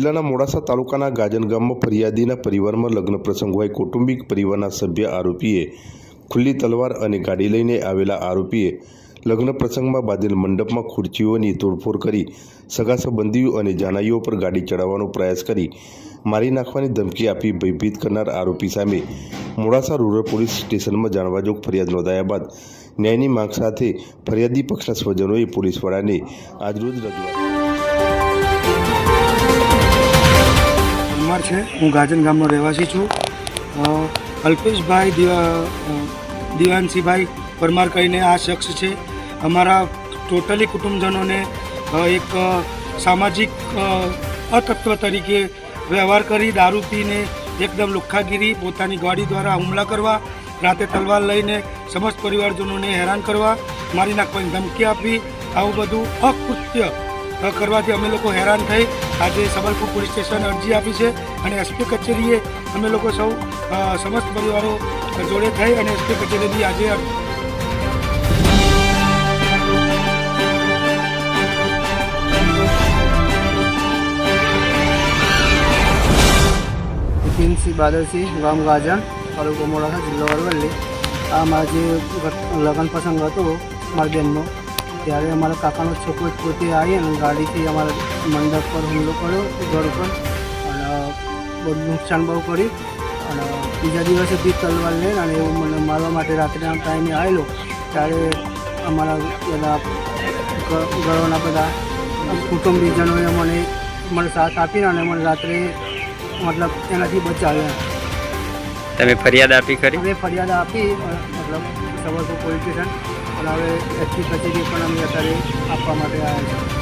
જિલ્લાના મોડાસા તાલુકાના ગાજન ગામમાં ફરિયાદીના પરિવારમાં લગ્ન પ્રસંગ હોય કૌટુંબિક પરિવારના સભ્ય આરોપીએ ખુલ્લી તલવાર અને ગાડી લઈને આવેલા આરોપીએ લગ્ન પ્રસંગમાં બાંધેલ મંડપમાં ખુરચીઓની તોડફોડ કરી સગા સંબંધીઓ અને જાનાઈઓ પર ગાડી ચડાવવાનો પ્રયાસ કરી મારી નાખવાની ધમકી આપી ભયભીત કરનાર આરોપી સામે મોડાસા રૂરલ પોલીસ સ્ટેશનમાં જાણવાજોગ ફરિયાદ નોંધાયા બાદ ન્યાયની માંગ સાથે ફરિયાદી પક્ષના સ્વજનોએ પોલીસ વડાને આજરોજ રજૂઆત છે। હું ગાજન ગામનો રહેવાસી છું। અલ્પેશભાઈ દિવાનસિંહભાઈ પરમાર કહીને આ શખ્સ છે। અમારા ટોટલી કુટુંબજનોને એક સામાજિક અતત્વ તરીકે વ્યવહાર કરી દારૂ પીને એકદમ લુખ્ખાગીરી પોતાની ગાડી દ્વારા હુમલા કરવા, રાતે તલવાર લઈને સમસ્ત પરિવારજનોને હેરાન કરવા, મારી નાખવાની ધમકી આપી, આવું બધું અકૃત્ય કરવાથી અમે લોકો હેરાન થઈ આજે સબલપુર પોલીસ સ્ટેશન અરજી આપી છે અને એસપી કચેરીએ અમે લોકો સૌ સમસ્ત પરિવારો જોડે થઈ અને એસપી કચેરીની આજે સિંહ બાદરસિંહ ગામ ગાજન તાલુકો મોડાસા જિલ્લો અરવલ્લી। આ મારા જે લગ્ન પ્રસંગ હતો મારા બહેનનો, ત્યારે અમારા કાકાનો છોકરો પોતે આવી અને ગાડીથી અમારા મંડપ પર હુમલો કર્યો, ઘર ઉપર, અને બધું નુકસાન બહુ કર્યું। અને બીજા દિવસે બી તલવાર લઈને અને એવું મને મારવા માટે રાત્રેના ટાઈમે આવેલો, ત્યારે અમારા બધા ઘરોના બધા કુટુંબીજનોએ મને સાથ આપીને અને મને રાત્રે મતલબ એનાથી બચાવ્યા। તમે ફરિયાદ આપી ખરી? અમે ફરિયાદ આપી મતલબ સબલપુર પોલીસ સ્ટેશન, અને હવે એસપી કચેરી પણ અમે અત્યારે આપવા માટે આવ્યા છીએ।